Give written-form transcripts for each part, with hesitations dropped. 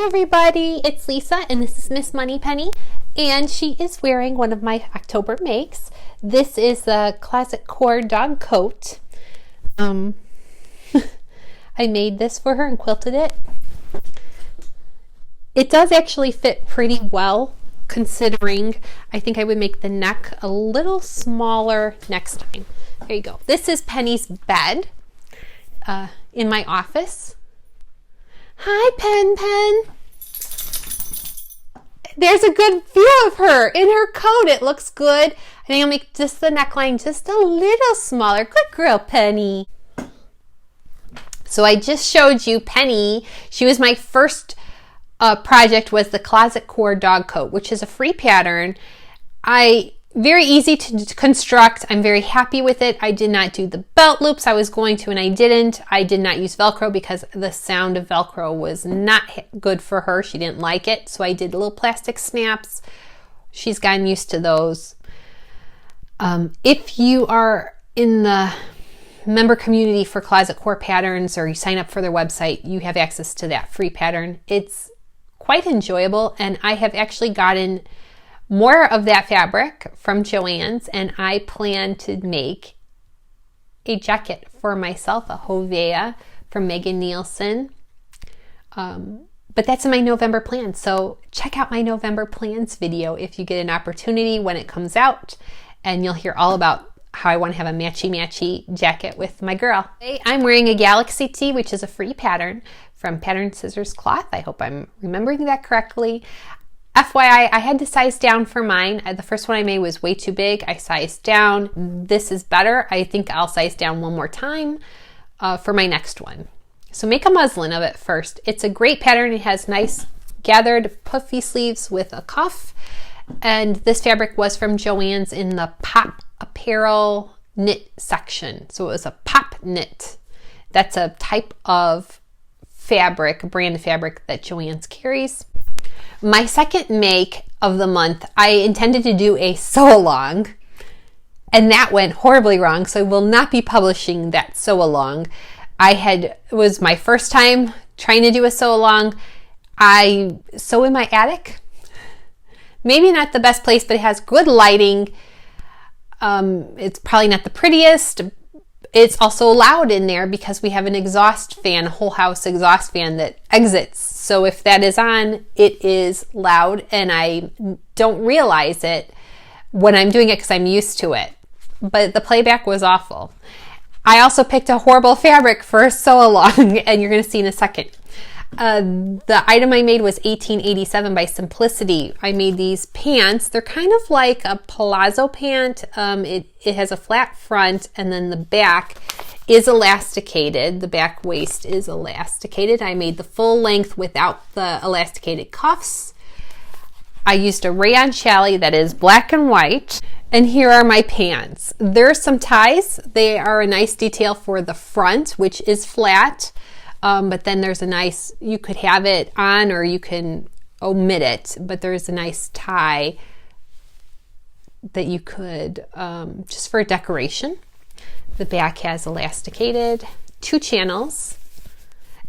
everybody, it's Lisa and this is Miss Moneypenny, and she is wearing one of my October makes. This is the Closet Core dog coat. I made this for her and quilted it. It does actually fit pretty well, considering I think I would make the neck a little smaller next time. There you go. This is Penny's bed in my office. Hi, Pen. There's a good view of her in her coat. It looks good. I think I'll make just the neckline just a little smaller. Good girl, Penny. So I just showed you Penny. She was my first project, was the Closet Core dog coat, which is a free pattern. Very easy to construct. I'm very happy with it. I did not do the belt loops. I was going to and I didn't. I did not use Velcro because the sound of Velcro was not good for her. She didn't like it. So I did little plastic snaps. She's gotten used to those. If you are in the member community for Closet Core patterns or you sign up for their website, you have access to that free pattern. It's quite enjoyable, and I have actually gotten more of that fabric from Joann's, and I plan to make a jacket for myself, a Hovea from Megan Nielsen. But that's in my November plan. So check out my November plans video if you get an opportunity when it comes out, and you'll hear all about how I want to have a matchy jacket with my girl. Today, I'm wearing a Galaxy tee, which is a free pattern from Pattern Scissors Cloth. I hope I'm remembering that correctly. FYI, I had to size down for mine. The first one I made was way too big. I sized down. This is better. I think I'll size down one more time for my next one. So make a muslin of it first. It's a great pattern. It has nice gathered puffy sleeves with a cuff. And this fabric was from Joann's in the pop apparel knit section. So it was a pop knit. That's a type of fabric, brand of fabric that Joann's carries. My second make of the month, I intended to do a sew along, and that went horribly wrong, so I will not be publishing that sew along. It was my first time trying to do a sew along. I sew in my attic. Maybe not the best place, but it has good lighting. It's probably not the prettiest. It's also loud in there because we have an exhaust fan, a whole house exhaust fan that exits. So if that is on, it is loud, and I don't realize it when I'm doing it because I'm used to it. But the playback was awful. I also picked a horrible fabric for a sew along, and you're going to see in a second. The item I made was 1887 by Simplicity. I made these pants. They're kind of like a palazzo pant. It has a flat front, and then the back is elasticated. The back waist is elasticated. I made the full length without the elasticated cuffs. I used a rayon challis that is black and white. And here are my pants. There's some ties. They are a nice detail for the front, which is flat. But then there's a nice, you could have it on or you can omit it, but there's a nice tie that you could, just for decoration. The back has elasticated 2 channels,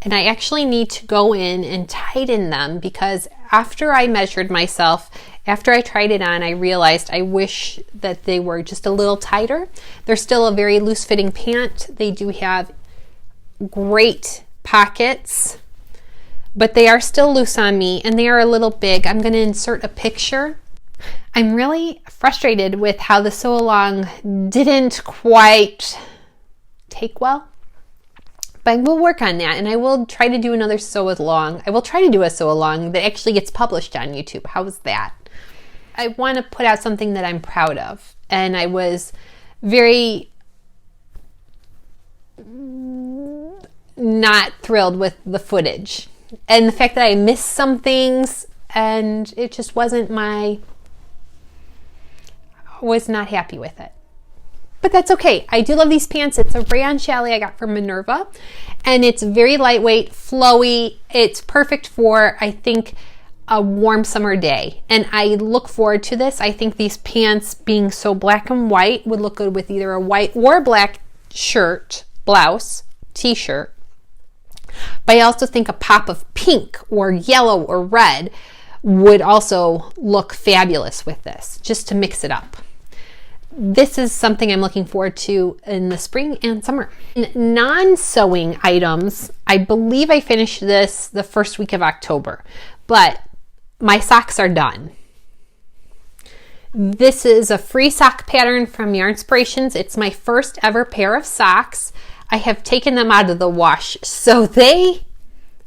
and I actually need to go in and tighten them because after I measured myself, after I tried it on, I realized I wish that they were just a little tighter. They're still a very loose fitting pant. They do have great pockets, but they are still loose on me and they are a little big. I'm going to insert a picture. I'm really frustrated with how the sew along didn't quite take well, but we'll work on that, and I will try to do another sew along. I will try to do a sew along that actually gets published on YouTube. How's that? I want to put out something that I'm proud of, and I was very not thrilled with the footage and the fact that I missed some things, and it just wasn't was not happy with it. But that's okay. I do love these pants. It's a rayon challis I got from Minerva, and it's very lightweight, flowy. It's perfect for, I think, a warm summer day, and I look forward to this. I think these pants being so black and white would look good with either a white or black shirt, blouse, t-shirt. But I also think a pop of pink or yellow or red would also look fabulous with this, just to mix it up. This is something I'm looking forward to in the spring and summer. In non-sewing items, I believe I finished this the first week of October, but my socks are done. This is a free sock pattern from Yarnspirations. It's my first ever pair of socks. I have taken them out of the wash, so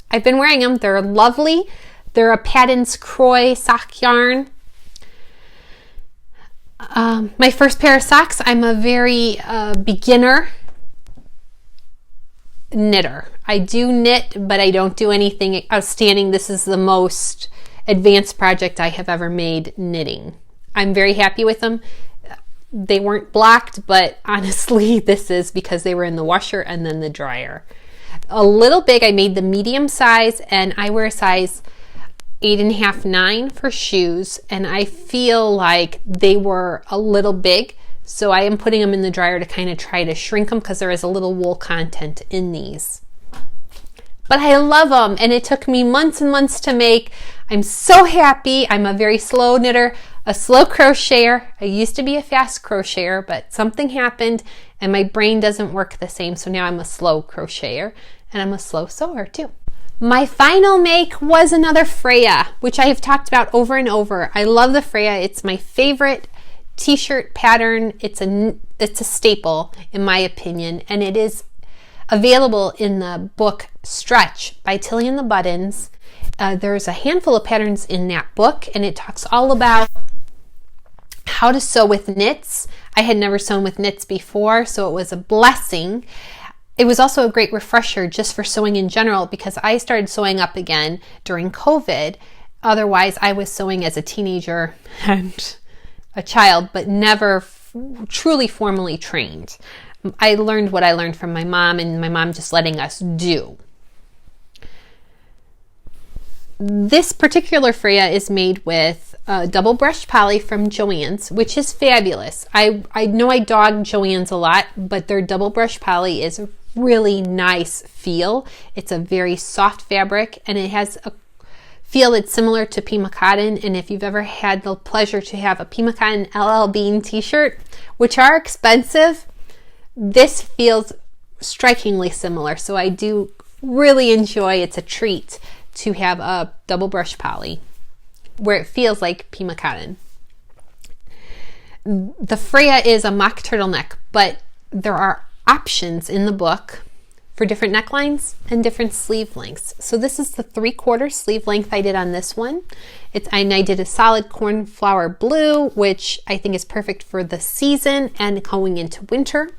I've been wearing them. They're lovely. They're a Patton's Croy sock yarn. My first pair of socks, I'm a very beginner knitter. I do knit, but I don't do anything outstanding. This is the most advanced project I have ever made knitting. I'm very happy with them. They weren't blocked, but honestly, this is because they were in the washer and then the dryer. A little big, I made the medium size, and I wear a size 8.5, 9 for shoes, and I feel like they were a little big, so I am putting them in the dryer to kind of try to shrink them because there is a little wool content in these. But I love them, and it took me months and months to make. I'm so happy. I'm a very slow knitter, a slow crocheter. I used to be a fast crocheter, but something happened and my brain doesn't work the same, so now I'm a slow crocheter, and I'm a slow sewer too. My final make was another Freya, which I have talked about over and over. I love the Freya. It's my favorite t-shirt pattern. It's a staple in my opinion, and it is available in the book Stretch by Tilly and the Buttons. There's a handful of patterns in that book, and it talks all about how to sew with knits. I had never sewn with knits before, so it was a blessing. It was also a great refresher just for sewing in general, because I started sewing up again during COVID. Otherwise, I was sewing as a teenager and a child, but never truly formally trained. I learned what I learned from my mom, and my mom just letting us do. This particular Freya is made with double brushed poly from Joann's, which is fabulous. I know I dog Joann's a lot, but their double brushed poly is a really nice feel. It's a very soft fabric, and it has a feel that's similar to Pima Cotton. And if you've ever had the pleasure to have a Pima Cotton LL Bean t-shirt, which are expensive, this feels strikingly similar. So I do really enjoy, it's a treat to have a double brush poly where it feels like Pima Cotton. The Freya is a mock turtleneck, but there are options in the book for different necklines and different sleeve lengths. So this is the 3/4 sleeve length I did on this one. I did a solid cornflower blue, which I think is perfect for the season and going into winter.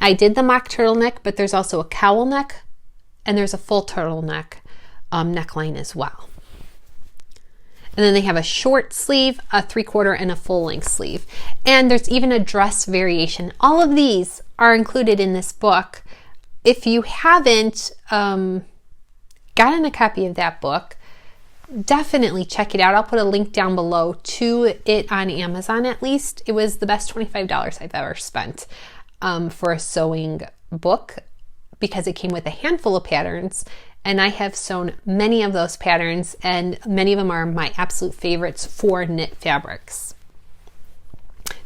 I did the mock turtleneck, but there's also a cowl neck and there's a full turtleneck neckline as well. And then they have a short sleeve, a 3/4, and a full length sleeve. And there's even a dress variation. All of these are included in this book. If you haven't gotten a copy of that book, definitely check it out. I'll put a link down below to it on Amazon at least. It was the best $25 I've ever spent for a sewing book, because it came with a handful of patterns, and I have sewn many of those patterns, and many of them are my absolute favorites for knit fabrics.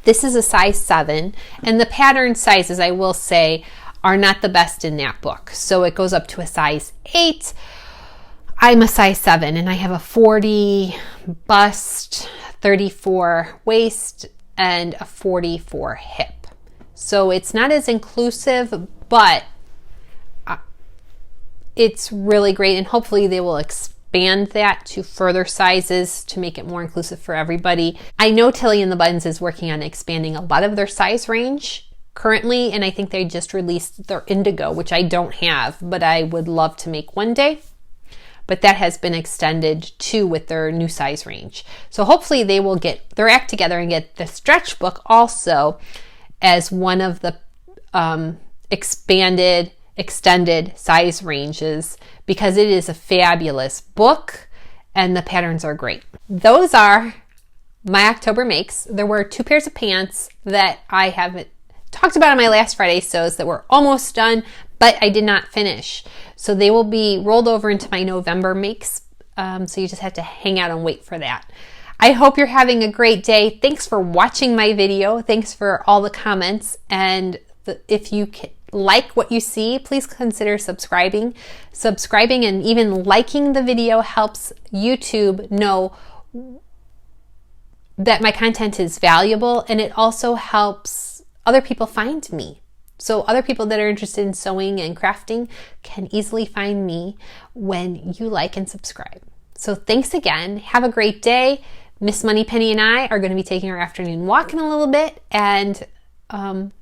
This is a size 7, and the pattern sizes, I will say, are not the best in that book. So it goes up to a size 8. I'm a size 7, and I have a 40 bust, 34 waist, and a 44 hip. So it's not as inclusive, but it's really great, and hopefully they will expand that to further sizes to make it more inclusive for everybody. I know Tilly and the Buttons is working on expanding a lot of their size range currently, and I think they just released their indigo, which I don't have, but I would love to make one day. But that has been extended too with their new size range. So hopefully they will get their act together and get the stretch book also as one of the extended size ranges, because it is a fabulous book and the patterns are great. Those are my October makes. There were 2 pairs of pants that I haven't talked about on my last Friday sews that were almost done, but I did not finish. So they will be rolled over into my November makes. So you just have to hang out and wait for that. I hope you're having a great day. Thanks for watching my video. Thanks for all the comments. And if you like what you see, please consider subscribing. Subscribing and even liking the video helps YouTube know that my content is valuable, and it also helps other people find me. So other people that are interested in sewing and crafting can easily find me when you like and subscribe. So thanks again. Have a great day. Miss Moneypenny and I are going to be taking our afternoon walk in a little bit, and then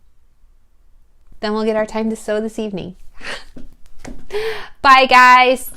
we'll get our time to sew this evening. Bye, guys.